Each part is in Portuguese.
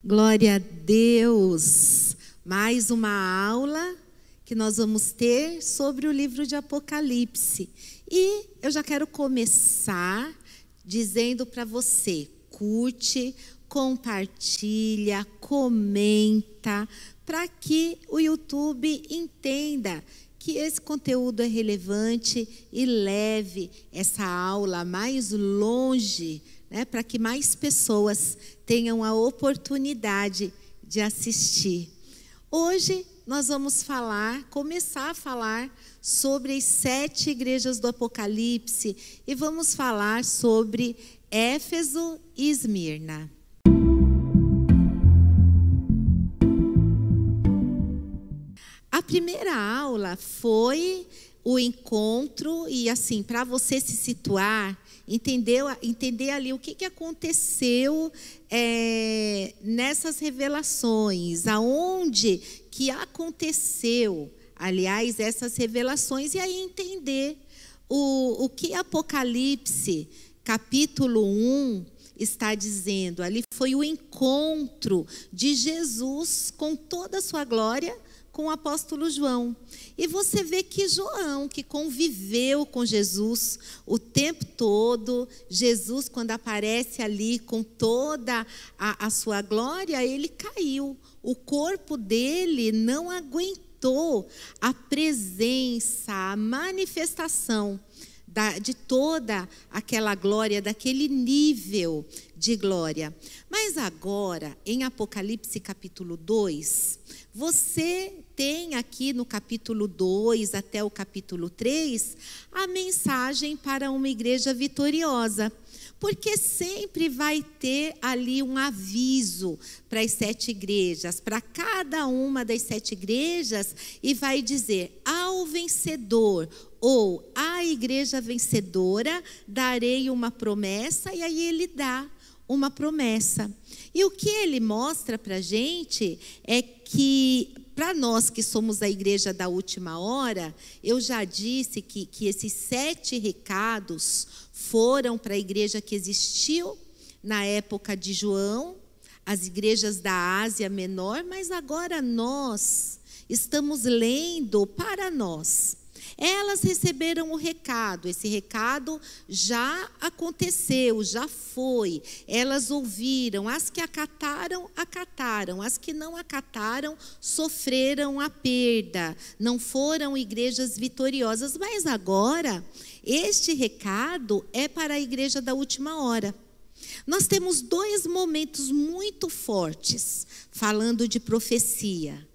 Glória a Deus! Mais uma aula que nós vamos ter sobre o livro de Apocalipse. E eu já quero começar dizendo para você, curte, compartilha, comenta, para que o YouTube entenda que esse conteúdo é relevante e leve essa aula mais longe, né, para que mais pessoas tenham a oportunidade de assistir. Hoje nós vamos começar a falar sobre as 7 igrejas do Apocalipse e vamos falar sobre Éfeso e Esmirna. A primeira aula foi o encontro e assim, para você se situar, entender ali o que aconteceu nessas revelações, aonde que aconteceu, aliás, essas revelações, e aí entender o que Apocalipse, capítulo 1, está dizendo. Ali foi o encontro de Jesus com toda a sua glória, com o apóstolo João. E você vê que João, que conviveu com Jesus o tempo todo, Jesus, quando aparece ali com toda a sua glória, ele caiu. O corpo dele não aguentou a presença, a manifestação de toda aquela glória, daquele nível de glória. Mas agora, em Apocalipse capítulo 2, você tem aqui no capítulo 2 até o capítulo 3, a mensagem para uma igreja vitoriosa. Porque sempre vai ter ali um aviso para as 7 igrejas, para cada uma das 7 igrejas, e vai dizer: ao vencedor ou à igreja vencedora darei uma promessa, e aí ele dá uma promessa. E o que ele mostra para a gente é que, para nós que somos a igreja da última hora, eu já disse que esses 7 recados foram para a igreja que existiu na época de João, as igrejas da Ásia Menor, mas agora nós estamos lendo para nós. Elas receberam o recado, esse recado já aconteceu, já foi. Elas ouviram, as que acataram, acataram. As que não acataram, sofreram a perda. Não foram igrejas vitoriosas, mas agora este recado é para a igreja da última hora. Nós temos 2 momentos muito fortes falando de profecia.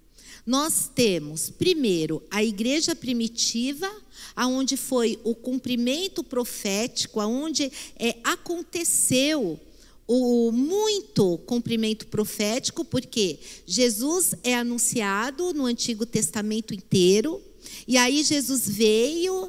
Nós temos, primeiro, a igreja primitiva, aonde foi o cumprimento profético, aonde aconteceu muito cumprimento profético, porque Jesus é anunciado no Antigo Testamento inteiro. E aí Jesus veio,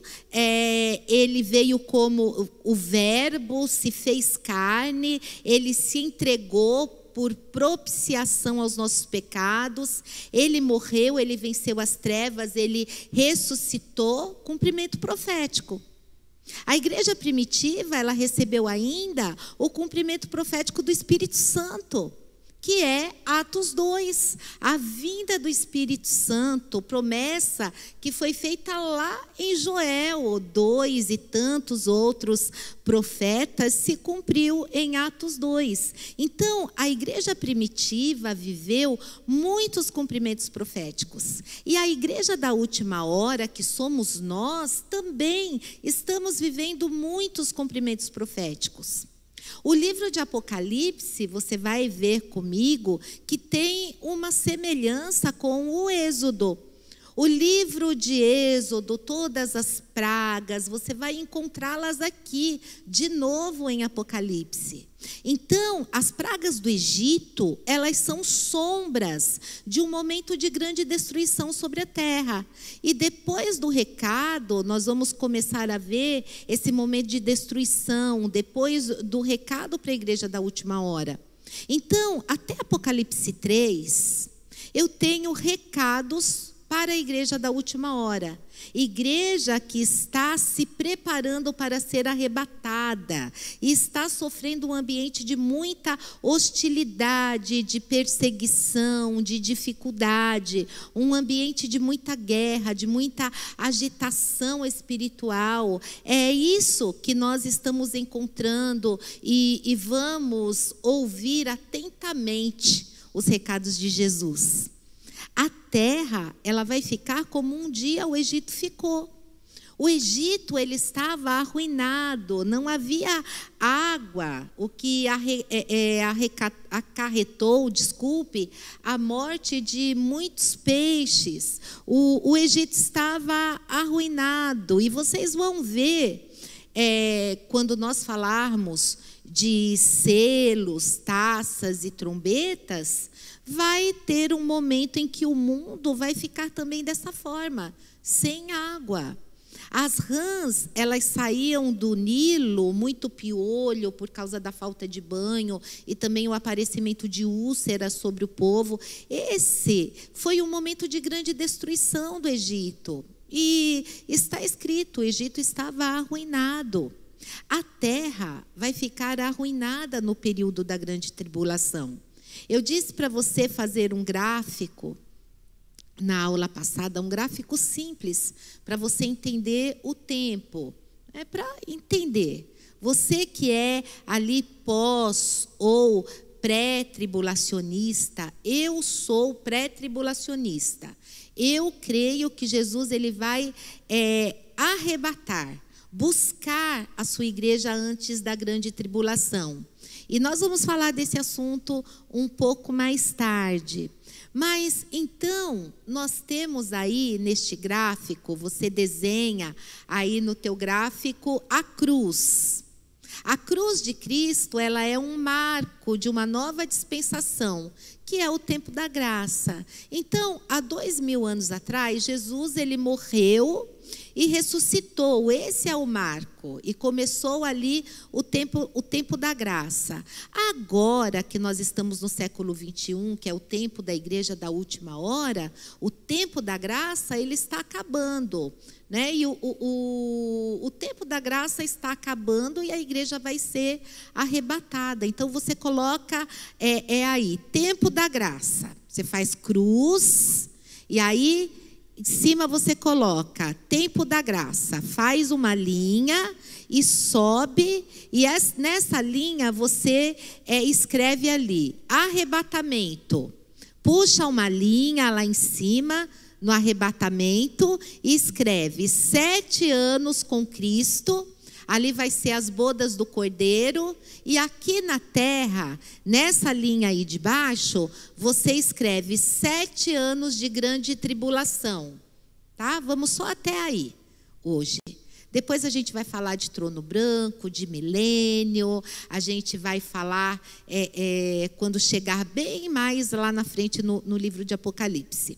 ele veio como o Verbo, se fez carne, ele se entregou por propiciação aos nossos pecados, ele morreu, ele venceu as trevas, ele ressuscitou, cumprimento profético. A igreja primitiva, ela recebeu ainda o cumprimento profético do Espírito Santo, que é Atos 2, a vinda do Espírito Santo, promessa que foi feita lá em Joel 2 e tantos outros profetas, se cumpriu em Atos 2. Então, a igreja primitiva viveu muitos cumprimentos proféticos. E a igreja da última hora, que somos nós, também estamos vivendo muitos cumprimentos proféticos. O livro de Apocalipse, você vai ver comigo, que tem uma semelhança com o Êxodo. O livro de Êxodo, todas as pragas, você vai encontrá-las aqui, de novo em Apocalipse. Então, as pragas do Egito, elas são sombras de um momento de grande destruição sobre a terra. E depois do recado, nós vamos começar a ver esse momento de destruição, depois do recado para a igreja da última hora. Então, até Apocalipse 3, eu tenho recados para a igreja da última hora. Igreja que está se preparando para ser arrebatada e está sofrendo um ambiente de muita hostilidade, de perseguição, de dificuldade, um ambiente de muita guerra, de muita agitação espiritual. É isso que nós estamos encontrando e vamos ouvir atentamente os recados de Jesus. A terra, ela vai ficar como um dia o Egito ficou. O Egito, ele estava arruinado, não havia água, o que acarretou, a morte de muitos peixes. O Egito estava arruinado, e vocês vão ver, quando nós falarmos de selos, taças e trombetas, vai ter um momento em que o mundo vai ficar também dessa forma, sem água. As rãs, elas saíam do Nilo, muito piolho por causa da falta de banho e também o aparecimento de úlceras sobre o povo. Esse foi um momento de grande destruição do Egito. E está escrito, o Egito estava arruinado. A terra vai ficar arruinada no período da grande tribulação. Eu disse para você fazer um gráfico na aula passada, um gráfico simples, para você entender o tempo. É para entender. Você que é ali pós ou pré-tribulacionista, eu sou pré-tribulacionista. Eu creio que Jesus ele vai arrebatar, buscar a sua igreja antes da grande tribulação. E nós vamos falar desse assunto um pouco mais tarde. Mas, então, nós temos aí neste gráfico, você desenha aí no teu gráfico a cruz. A cruz de Cristo, ela é um marco de uma nova dispensação, que é o tempo da graça. Então, há 2000 anos atrás, Jesus ele morreu e ressuscitou. Esse é o marco. E começou ali o tempo da graça. Agora que nós estamos no século 21, que é o tempo da igreja da última hora, o tempo da graça ele está acabando. Né? E o tempo da graça está acabando e a igreja vai ser arrebatada. Então você coloca aí, tempo da graça. Você faz cruz e aí em cima você coloca tempo da graça. Faz uma linha e sobe. E nessa linha você escreve ali, arrebatamento. Puxa uma linha lá em cima, no arrebatamento, e escreve 7 anos com Cristo. Ali vai ser as bodas do Cordeiro. E aqui na terra, nessa linha aí de baixo, você escreve 7 anos de grande tribulação. Tá? Vamos só até aí, hoje. Depois a gente vai falar de trono branco, de milênio. A gente vai falar quando chegar bem mais lá na frente no livro de Apocalipse.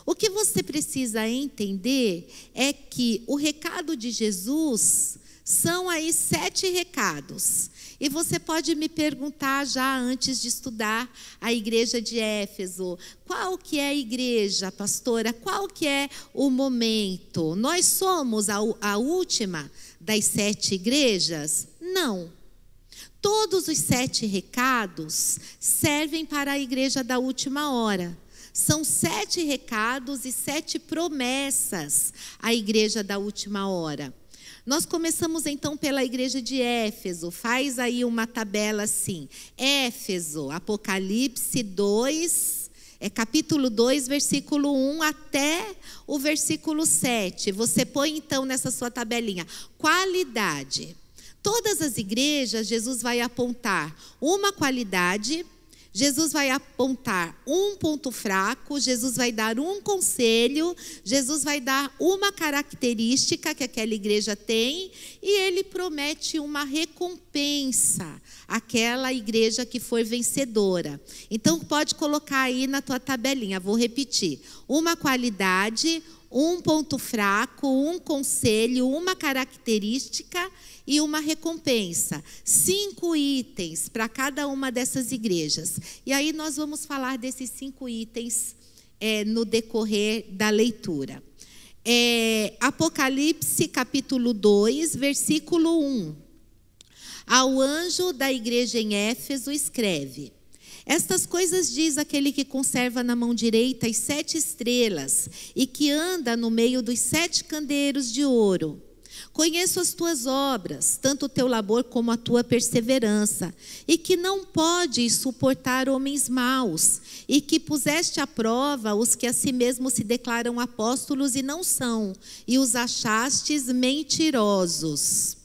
O que você precisa entender é que o recado de Jesus são aí 7 recados. E você pode me perguntar já antes de estudar a igreja de Éfeso, qual que é a igreja, pastora? Qual que é o momento? Nós somos a última das 7 igrejas? Não. Todos os 7 recados servem para a igreja da última hora. São 7 recados e 7 promessas à igreja da última hora. Nós começamos então pela igreja de Éfeso. Faz aí uma tabela assim. Éfeso, Apocalipse 2, capítulo 2, versículo 1 até o versículo 7. Você põe então nessa sua tabelinha. Qualidade. Todas as igrejas, Jesus vai apontar uma qualidade, Jesus vai apontar um ponto fraco, Jesus vai dar um conselho, Jesus vai dar uma característica que aquela igreja tem e ele promete uma recompensa àquela igreja que for vencedora. Então pode colocar aí na tua tabelinha, vou repetir, uma qualidade, um ponto fraco, um conselho, uma característica e uma recompensa. 5 itens para cada uma dessas igrejas. E aí nós vamos falar desses 5 itens no decorrer da leitura. Apocalipse capítulo 2, versículo 1. Ao anjo da igreja em Éfeso escreve: estas coisas diz aquele que conserva na mão direita as 7 estrelas e que anda no meio dos 7 candeeiros de ouro. Conheço as tuas obras, tanto o teu labor como a tua perseverança, e que não podes suportar homens maus, e que puseste à prova os que a si mesmos se declaram apóstolos e não são, e os achastes mentirosos.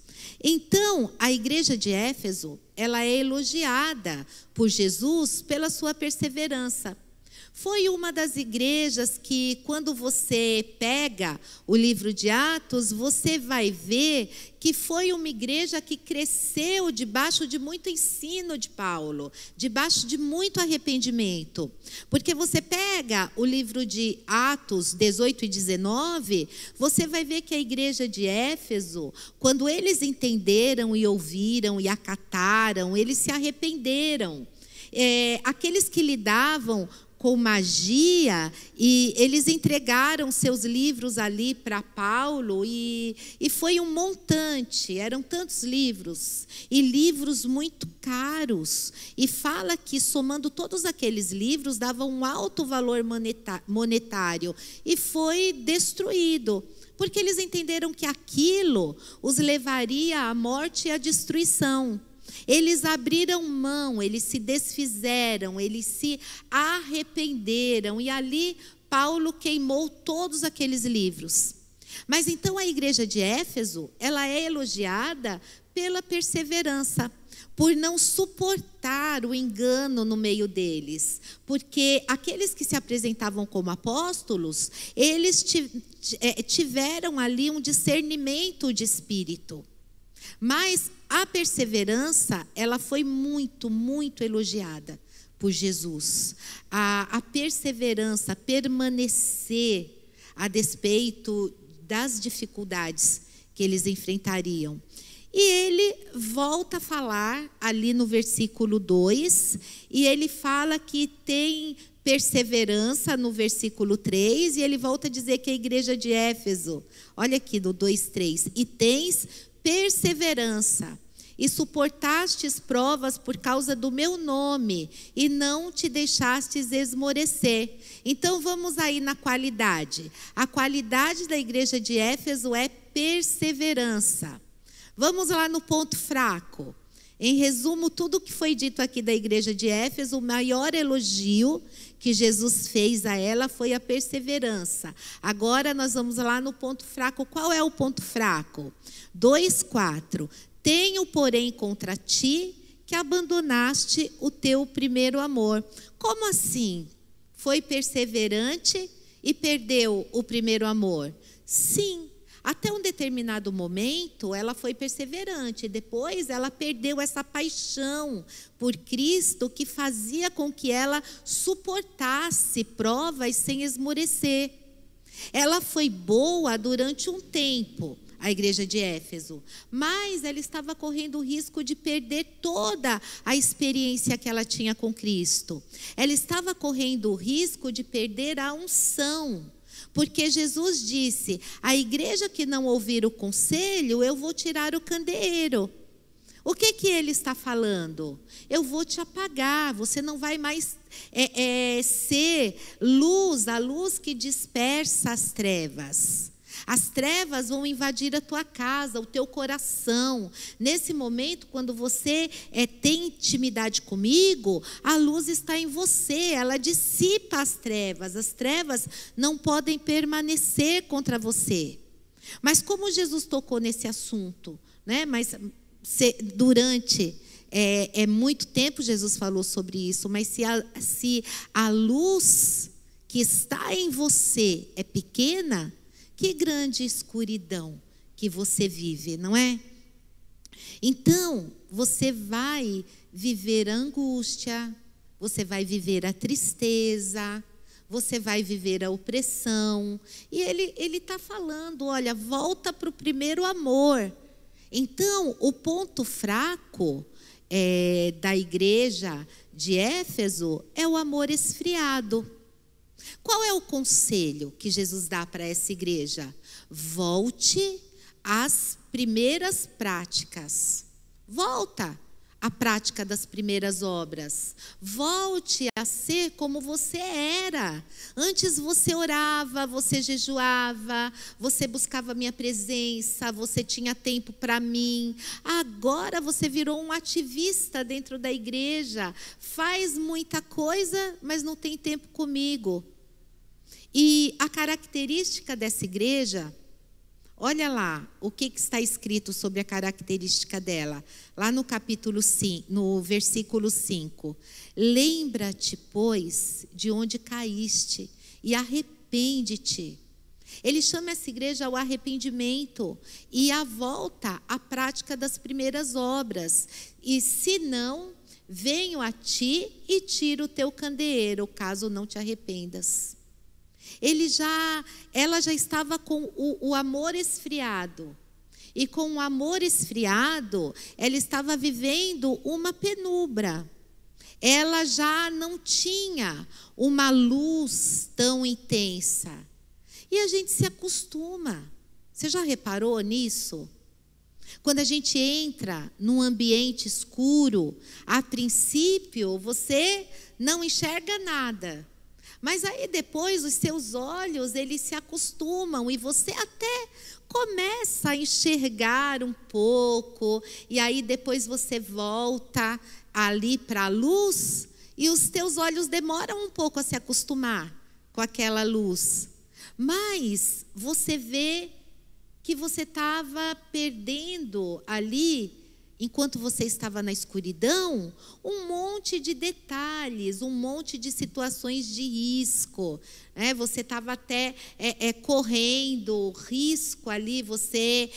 Então, a igreja de Éfeso, ela é elogiada por Jesus pela sua perseverança. Foi uma das igrejas que, quando você pega o livro de Atos, você vai ver que foi uma igreja que cresceu debaixo de muito ensino de Paulo, debaixo de muito arrependimento. Porque você pega o livro de Atos 18 e 19, você vai ver que a igreja de Éfeso, quando eles entenderam e ouviram e acataram, eles se arrependeram. Aqueles que lidavam com magia, e eles entregaram seus livros ali para Paulo, e foi um montante, eram tantos livros, e livros muito caros, e fala que somando todos aqueles livros, dava um alto valor monetário, e foi destruído, porque eles entenderam que aquilo os levaria à morte e à destruição. Eles abriram mão, eles se desfizeram, eles se arrependeram, e ali Paulo queimou todos aqueles livros. Mas então a igreja de Éfeso, ela é elogiada pela perseverança, por não suportar o engano no meio deles, porque aqueles que se apresentavam como apóstolos, eles tiveram ali um discernimento de espírito. Mas a perseverança, ela foi muito, muito elogiada por Jesus. A perseverança, permanecer a despeito das dificuldades que eles enfrentariam. E ele volta a falar ali no versículo 2, e ele fala que tem perseverança no versículo 3, e ele volta a dizer que a igreja de Éfeso, olha aqui no 2:3, e tens perseverança, e suportastes provas por causa do meu nome, e não te deixastes esmorecer. Então vamos aí na qualidade. A qualidade da igreja de Éfeso é perseverança. Vamos lá no ponto fraco. Em resumo, tudo o que foi dito aqui da igreja de Éfeso, o maior elogio que Jesus fez a ela foi a perseverança. Agora nós vamos lá no ponto fraco. Qual é o ponto fraco? 2:4. Tenho, porém, contra ti que abandonaste o teu primeiro amor. Como assim? Foi perseverante e perdeu o primeiro amor? Sim. Até um determinado momento, ela foi perseverante. Depois, ela perdeu essa paixão por Cristo que fazia com que ela suportasse provas sem esmorecer. Ela foi boa durante um tempo, a igreja de Éfeso, mas ela estava correndo o risco de perder toda a experiência que ela tinha com Cristo. Ela estava correndo o risco de perder a unção. Porque Jesus disse, a igreja que não ouvir o conselho, eu vou tirar o candeeiro. O que ele está falando? Eu vou te apagar, você não vai mais ser luz, a luz que dispersa as trevas. As trevas vão invadir a tua casa, o teu coração. Nesse momento, quando você tem intimidade comigo, a luz está em você, ela dissipa as trevas. As trevas não podem permanecer contra você. Mas como Jesus tocou nesse assunto, né? Mas durante muito tempo Jesus falou sobre isso, mas se a luz que está em você é pequena, que grande escuridão que você vive, não é? Então, você vai viver a angústia, você vai viver a tristeza, você vai viver a opressão. E ele está falando, olha, volta para o primeiro amor. Então, o ponto fraco da igreja de Éfeso é o amor esfriado. Qual é o conselho que Jesus dá para essa igreja? Volte às primeiras práticas. Volta à prática das primeiras obras. Volte a ser como você era. Antes você orava, você jejuava, você buscava minha presença, você tinha tempo para mim. Agora você virou um ativista dentro da igreja. Faz muita coisa, mas não tem tempo comigo. E a característica dessa igreja, olha lá o que está escrito sobre a característica dela. Lá no capítulo 5, no versículo 5. Lembra-te, pois, de onde caíste e arrepende-te. Ele chama essa igreja ao arrependimento e à volta à prática das primeiras obras. E se não, venho a ti e tiro o teu candeeiro, caso não te arrependas. Ela já estava com o amor esfriado. E com o amor esfriado, ela estava vivendo uma penumbra. Ela já não tinha uma luz tão intensa. E a gente se acostuma. Você já reparou nisso? Quando a gente entra num ambiente escuro, a princípio você não enxerga nada. Mas aí depois os seus olhos, eles se acostumam e você até começa a enxergar um pouco. E aí depois você volta ali para a luz e os teus olhos demoram um pouco a se acostumar com aquela luz. Mas você vê que você estava perdendo ali, enquanto você estava na escuridão, um monte de detalhes, um monte de situações de risco. Você estava até correndo risco ali, você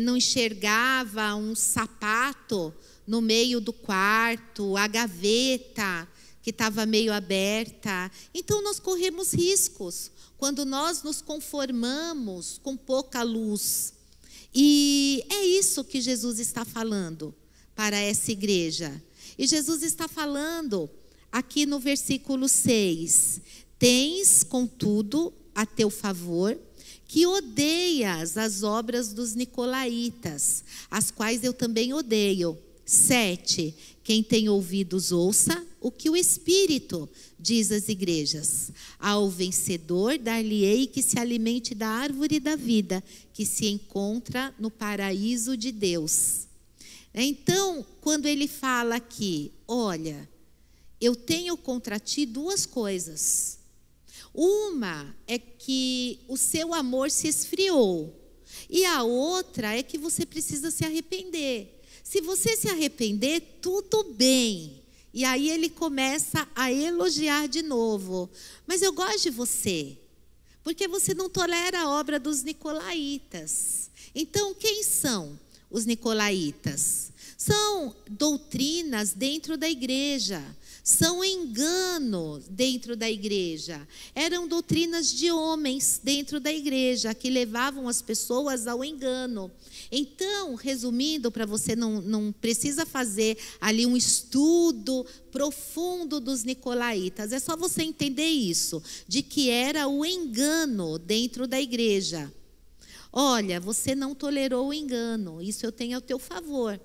não enxergava um sapato no meio do quarto, a gaveta que estava meio aberta. Então nós corremos riscos quando nós nos conformamos com pouca luz. E é isso que Jesus está falando para essa igreja. E Jesus está falando aqui no versículo 6. Tens, contudo, a teu favor, que odeias as obras dos nicolaítas, as quais eu também odeio. 7. Quem tem ouvidos, ouça o que o Espírito diz às igrejas. Ao vencedor dar-lhe-ei que se alimente da árvore da vida, que se encontra no paraíso de Deus. Então, quando ele fala aqui, olha, eu tenho contra ti duas coisas. Uma é que o seu amor se esfriou, e a outra é que você precisa se arrepender. Se você se arrepender, tudo bem. E aí ele começa a elogiar de novo. Mas eu gosto de você, porque você não tolera a obra dos nicolaítas. Então, quem são os nicolaítas? São doutrinas dentro da igreja. São engano dentro da igreja. Eram doutrinas de homens dentro da igreja que levavam as pessoas ao engano. Então, resumindo, para você não precisa fazer ali um estudo profundo dos nicolaítas. É só você entender isso, de que era o engano dentro da igreja. Olha, você não tolerou o engano, isso eu tenho ao teu favor.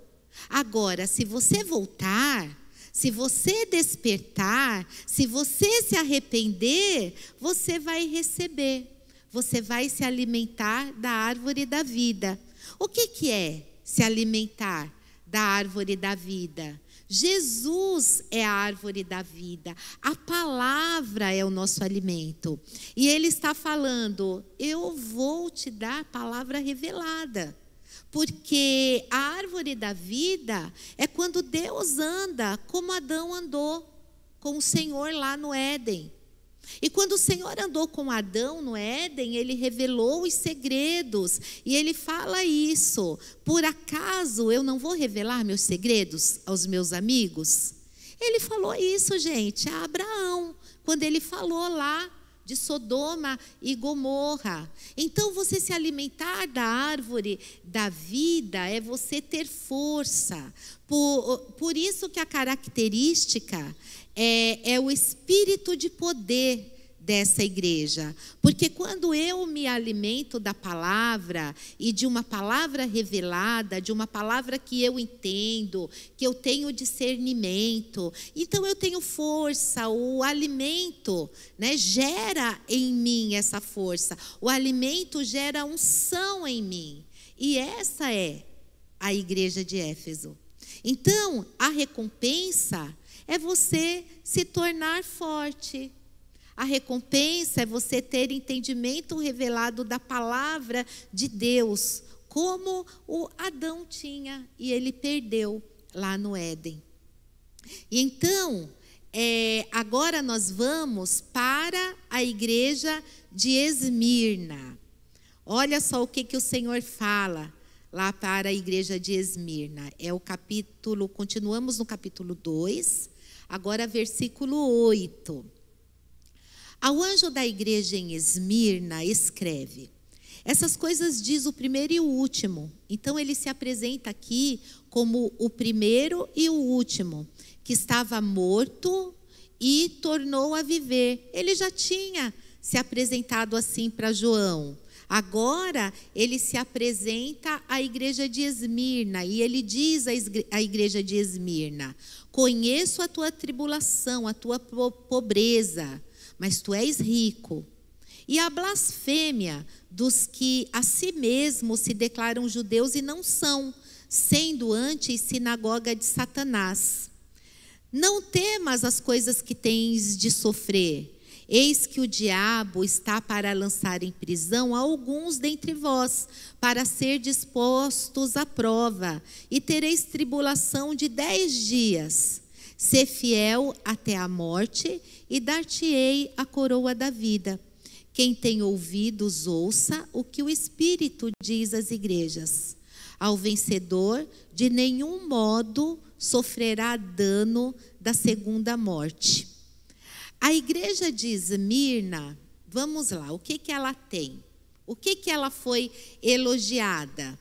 Agora, se você voltar, se você despertar, se você se arrepender, você vai receber. Você vai se alimentar da árvore da vida. O que é se alimentar da árvore da vida? Jesus é a árvore da vida. A palavra é o nosso alimento. E ele está falando, eu vou te dar a palavra revelada. Porque a árvore da vida é quando Deus anda como Adão andou com o Senhor lá no Éden. E quando o Senhor andou com Adão no Éden, ele revelou os segredos. E ele fala isso: por acaso eu não vou revelar meus segredos aos meus amigos? Ele falou isso, gente, a Abraão, quando ele falou lá de Sodoma e Gomorra. Então, você se alimentar da árvore da vida é você ter força. Por isso que a característica é o espírito de poder dessa igreja. Porque quando eu me alimento da palavra e de uma palavra revelada, de uma palavra que eu entendo, que eu tenho discernimento, então eu tenho força. O alimento, né, gera em mim essa força. O alimento gera unção em mim. E essa é a igreja de Éfeso. Então, a recompensa é você se tornar forte. A recompensa é você ter entendimento revelado da palavra de Deus, como o Adão tinha e ele perdeu lá no Éden. E então, agora nós vamos para a igreja de Esmirna. Olha só o que o Senhor fala lá para a igreja de Esmirna. Continuamos no capítulo 2, agora versículo 8. Ao anjo da igreja em Esmirna, escreve: essas coisas diz o primeiro e o último. Então ele se apresenta aqui como o primeiro e o último, que estava morto e tornou a viver. Ele já tinha se apresentado assim para João. Agora ele se apresenta à igreja de Esmirna e ele diz à igreja de Esmirna: conheço a tua tribulação, a tua pobreza, mas tu és rico. E a blasfêmia dos que a si mesmos se declaram judeus e não são, sendo antes sinagoga de Satanás. Não temas as coisas que tens de sofrer. Eis que o diabo está para lançar em prisão alguns dentre vós, para ser dispostos à prova, e tereis tribulação de 10 dias. Sê fiel até a morte, e dar-te-ei a coroa da vida. Quem tem ouvidos, ouça o que o Espírito diz às igrejas. Ao vencedor, de nenhum modo sofrerá dano da segunda morte. A igreja de Esmirna, vamos lá, o que ela tem? O que ela foi elogiada?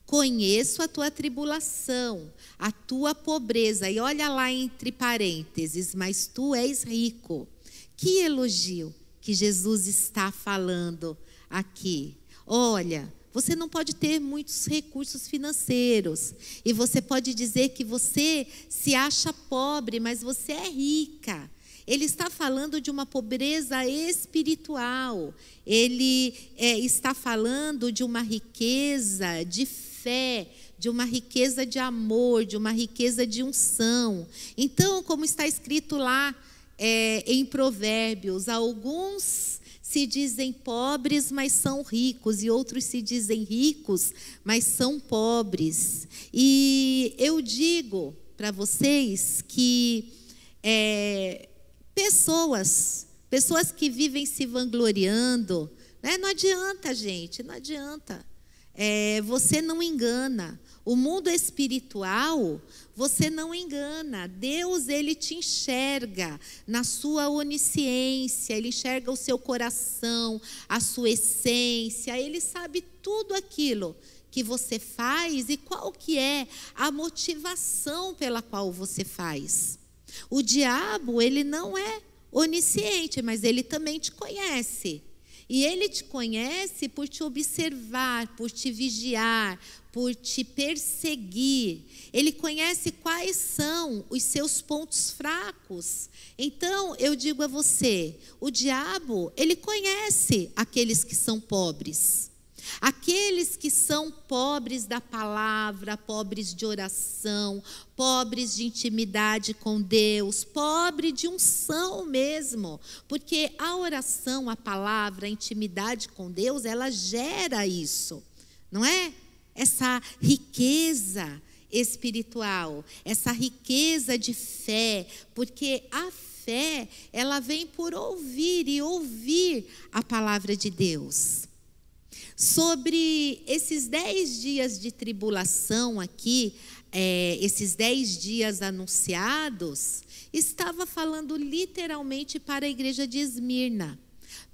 Conheço a tua tribulação, a tua pobreza. E olha lá entre parênteses, mas tu és rico. Que elogio que Jesus está falando aqui. Olha, você não pode ter muitos recursos financeiros. E você pode dizer que você se acha pobre, mas você é rica. Ele está falando de uma pobreza espiritual. Ele está falando de uma riqueza de fé, de uma riqueza de amor, de uma riqueza de unção. Então, como está escrito lá em Provérbios, alguns se dizem pobres, mas são ricos, e outros se dizem ricos, mas são pobres. E eu digo para vocês que pessoas que vivem se vangloriando, né? Não adianta, gente, não adianta. Você não engana. O mundo espiritual, você não engana. Deus, ele te enxerga na sua onisciência, ele enxerga o seu coração, a sua essência, ele sabe tudo aquilo que você faz e qual que é a motivação pela qual você faz. O diabo, ele não é onisciente, mas ele também te conhece. E ele te conhece por te observar, por te vigiar, por te perseguir. Ele conhece quais são os seus pontos fracos. Então, eu digo a você, o diabo, ele conhece aqueles que são pobres. Aqueles que são pobres da palavra, pobres de oração, pobres de intimidade com Deus, pobre de unção mesmo, porque a oração, a palavra, a intimidade com Deus, ela gera isso, não é? Essa riqueza espiritual, essa riqueza de fé, porque a fé, ela vem por ouvir e ouvir a palavra de Deus. Sobre esses 10 dias de tribulação aqui, esses 10 dias anunciados, estava falando literalmente para a igreja de Esmirna,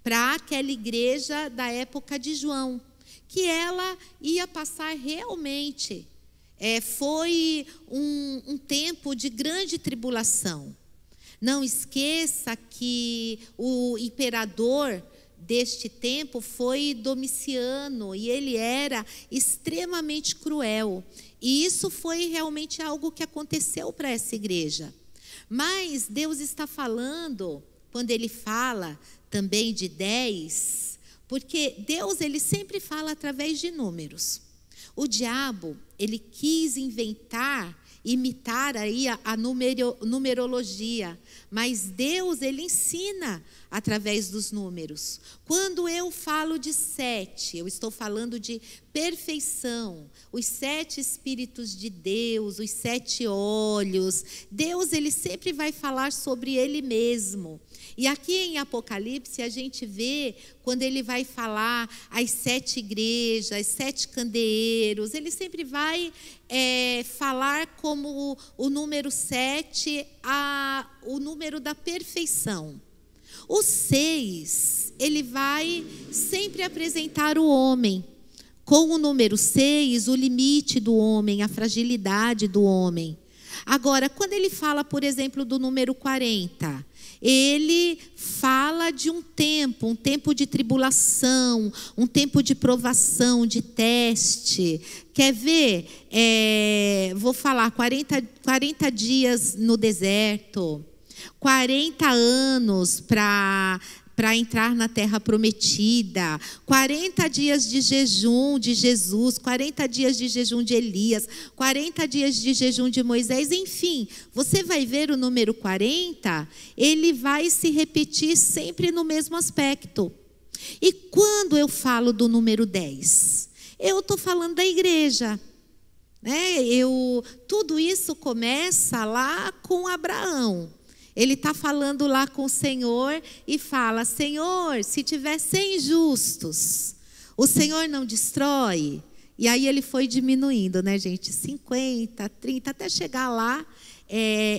para aquela igreja da época de João, que ela ia passar realmente, foi um tempo de grande tribulação. Não esqueça que o imperador deste tempo foi Domiciano, e ele era extremamente cruel. E isso foi realmente algo que aconteceu para essa igreja. Mas Deus está falando, quando Ele fala também de 10, porque Deus, Ele sempre fala através de números. O diabo, ele quis imitar aí a numerologia, mas Deus, Ele ensina através dos números. Quando eu falo de 7, eu estou falando de perfeição, os 7 Espíritos de Deus, os 7 olhos. Deus, Ele sempre vai falar sobre Ele mesmo. E aqui em Apocalipse a gente vê, quando Ele vai falar as 7 igrejas, 7 candeeiros, Ele sempre vai falar como o número 7, o número da perfeição. O 6, ele vai sempre apresentar o homem. Com o número 6, o limite do homem, a fragilidade do homem. Agora, quando ele fala, por exemplo, do número 40, ele fala de um tempo de tribulação, um tempo de provação, de teste. Quer ver? Vou falar 40 dias no deserto, 40 anos para entrar na terra prometida, 40 dias de jejum de Jesus, 40 dias de jejum de Elias, 40 dias de jejum de Moisés, enfim, você vai ver o número 40, ele vai se repetir sempre no mesmo aspecto. E quando eu falo do número 10, eu estou falando da igreja, né? Tudo isso começa lá com Abraão. Ele está falando lá com o Senhor e fala: Senhor, se tiver 100 justos, o Senhor não destrói? E aí ele foi diminuindo, né, gente? 50, 30, até chegar lá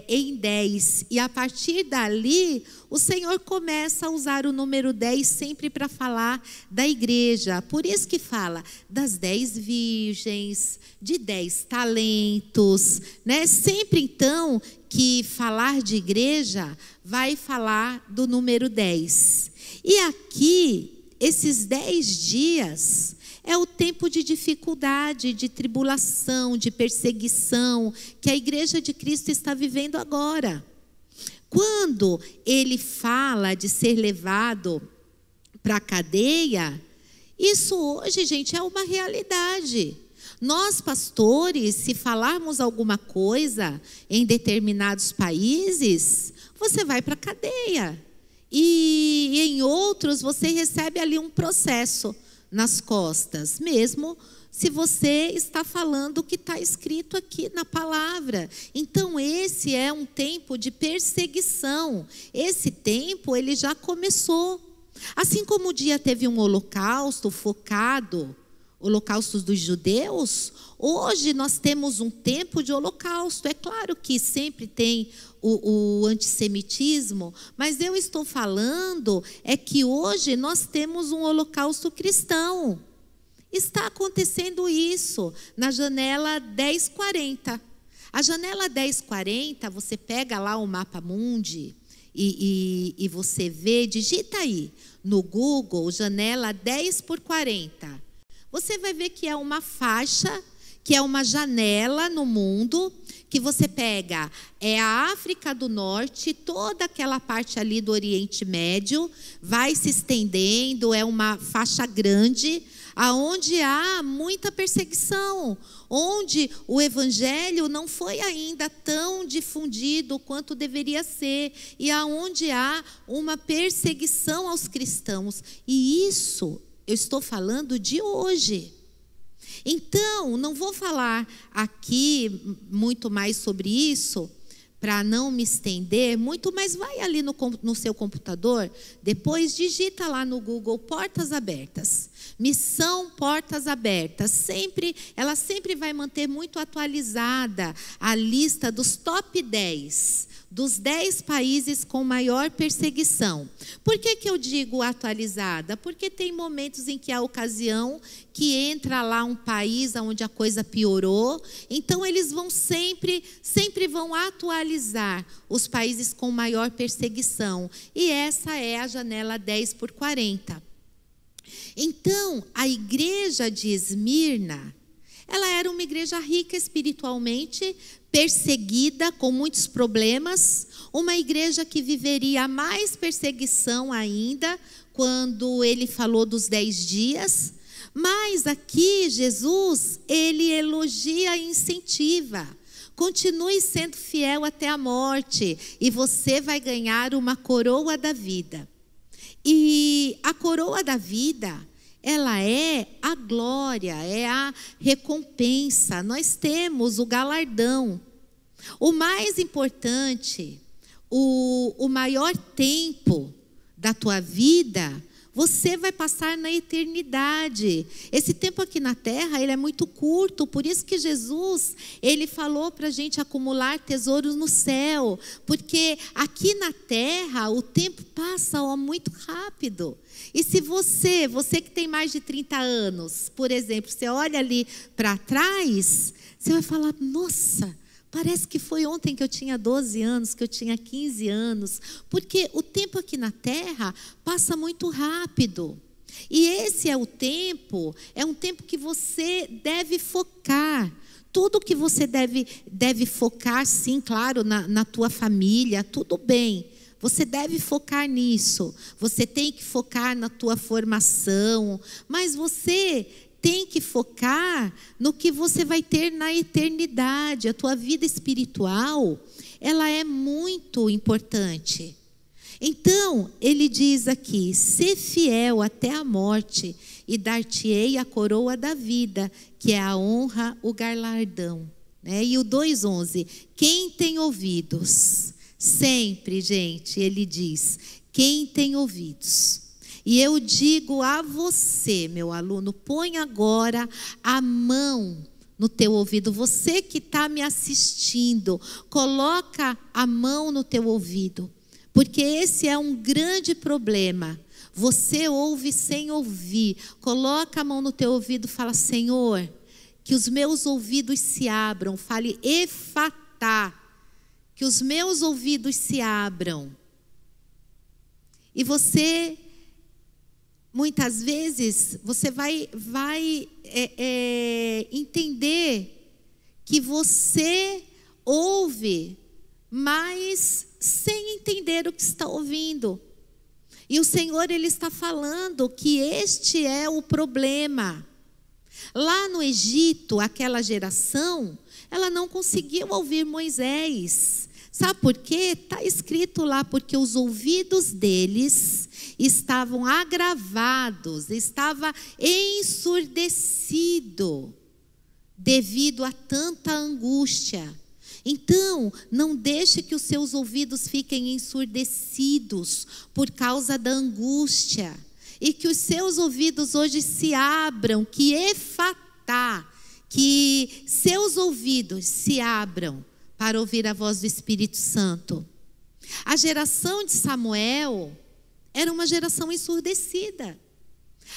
em 10. E a partir dali, o Senhor começa a usar o número 10 sempre para falar da igreja. Por isso que fala das 10 virgens, de 10 talentos, né? Sempre então que falar de igreja vai falar do número 10. E aqui, esses 10 dias é o tempo de dificuldade, de tribulação, de perseguição que a igreja de Cristo está vivendo agora. Quando ele fala de ser levado para a cadeia, isso hoje, gente, é uma realidade. Nós, pastores, se falarmos alguma coisa em determinados países, você vai para a cadeia. E em outros, você recebe ali um processo nas costas, mesmo se você está falando o que está escrito aqui na palavra. Então, esse é um tempo de perseguição. Esse tempo, ele já começou. Assim como o dia teve um holocausto focado, holocaustos dos judeus, hoje nós temos um tempo de holocausto. É claro que sempre tem o antissemitismo, mas eu estou falando que hoje nós temos um holocausto cristão. Está acontecendo isso na janela 1040. A janela 1040, você pega lá o mapa mundi e você vê, digita aí no Google, janela 10x40. Você vai ver que é uma faixa, que é uma janela no mundo, que você pega a África do Norte, toda aquela parte ali do Oriente Médio, vai se estendendo, é uma faixa grande, aonde há muita perseguição, onde o evangelho não foi ainda tão difundido quanto deveria ser, e aonde há uma perseguição aos cristãos. E isso eu estou falando de hoje. Então, não vou falar aqui muito mais sobre isso, para não me estender muito, mas vai ali no seu computador, depois digita lá no Google Portas Abertas. Missão Portas Abertas. Ela sempre vai manter muito atualizada a lista dos top 10, dos 10 países com maior perseguição. Por que eu digo atualizada? Porque tem momentos em que há ocasião que entra lá um país onde a coisa piorou. Então eles vão sempre vão atualizar os países com maior perseguição. E essa é a janela 10/40. Então, a igreja de Esmirna, ela era uma igreja rica espiritualmente, perseguida, com muitos problemas, uma igreja que viveria mais perseguição ainda, quando ele falou dos 10 dias, mas aqui Jesus, ele elogia e incentiva. Continue sendo fiel até a morte, e você vai ganhar uma coroa da vida. E a coroa da vida, ela é a glória, é a recompensa. Nós temos o galardão. O mais importante, o maior tempo da tua vida, você vai passar na eternidade. Esse tempo aqui na terra, ele é muito curto. Por isso que Jesus, ele falou para a gente acumular tesouros no céu. Porque aqui na terra, o tempo passa muito rápido. E se você que tem mais de 30 anos, por exemplo, você olha ali para trás, você vai falar, nossa, parece que foi ontem que eu tinha 12 anos, que eu tinha 15 anos. Porque o tempo aqui na terra passa muito rápido. E esse é um tempo que você deve focar. Tudo que você deve focar, sim, claro, na tua família, tudo bem. Você deve focar nisso. Você tem que focar na tua formação. Mas você tem que focar no que você vai ter na eternidade. A tua vida espiritual, ela é muito importante. Então, ele diz aqui, sê fiel até a morte e dar-te-ei a coroa da vida, que é a honra, o galardão. E o 2:11, quem tem ouvidos, sempre, gente, ele diz, quem tem ouvidos. E eu digo a você, meu aluno, põe agora a mão no teu ouvido. Você que está me assistindo, coloca a mão no teu ouvido. Porque esse é um grande problema. Você ouve sem ouvir. Coloca a mão no teu ouvido e fala, Senhor, que os meus ouvidos se abram. Fale, efatá. Que os meus ouvidos se abram. E você... muitas vezes você vai entender que você ouve, mas sem entender o que está ouvindo. E o Senhor, ele está falando que este é o problema. Lá no Egito, aquela geração, ela não conseguiu ouvir Moisés. Sabe por quê? Está escrito lá, porque os ouvidos deles estavam agravados, estava ensurdecido devido a tanta angústia. Então, não deixe que os seus ouvidos fiquem ensurdecidos por causa da angústia. E que os seus ouvidos hoje se abram, que efatá, que seus ouvidos se abram para ouvir a voz do Espírito Santo. A geração de Samuel era uma geração ensurdecida.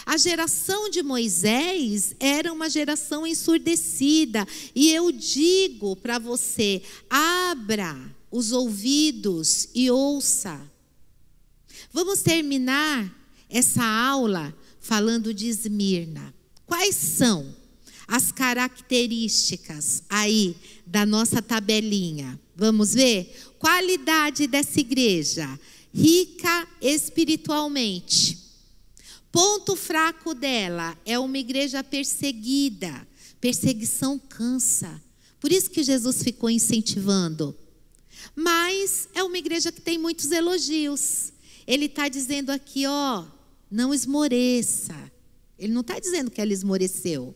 A geração de Moisés era uma geração ensurdecida. E eu digo para você, abra os ouvidos e ouça. Vamos terminar essa aula falando de Esmirna. Quais são as características aí da nossa tabelinha? Vamos ver? Qualidade dessa igreja: rica espiritualmente. Ponto fraco dela: é uma igreja perseguida. Perseguição cansa. Por isso que Jesus ficou incentivando. Mas é uma igreja que tem muitos elogios. Ele está dizendo aqui, não esmoreça. Ele não está dizendo que ela esmoreceu.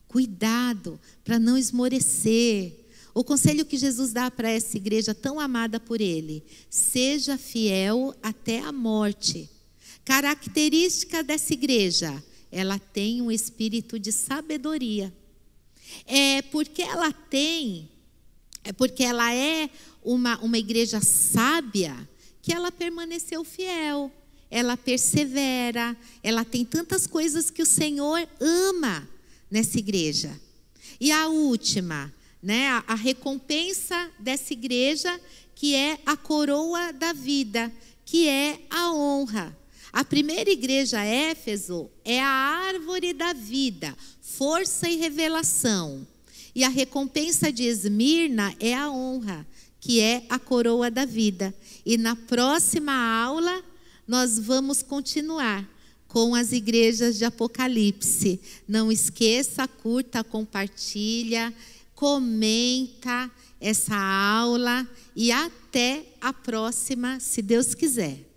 Cuidado para não esmorecer. O conselho que Jesus dá para essa igreja tão amada por ele: seja fiel até a morte. Característica dessa igreja: ela tem um espírito de sabedoria. É porque ela é uma igreja sábia, que ela permaneceu fiel, ela persevera, ela tem tantas coisas que o Senhor ama nessa igreja. E a última, né, a recompensa dessa igreja, que é a coroa da vida, que é a honra. A primeira igreja, Éfeso, é a árvore da vida, força e revelação. E a recompensa de Esmirna é a honra, que é a coroa da vida. E na próxima aula, nós vamos continuar com as igrejas de Apocalipse. Não esqueça, curta, compartilha, comenta essa aula e até a próxima, se Deus quiser.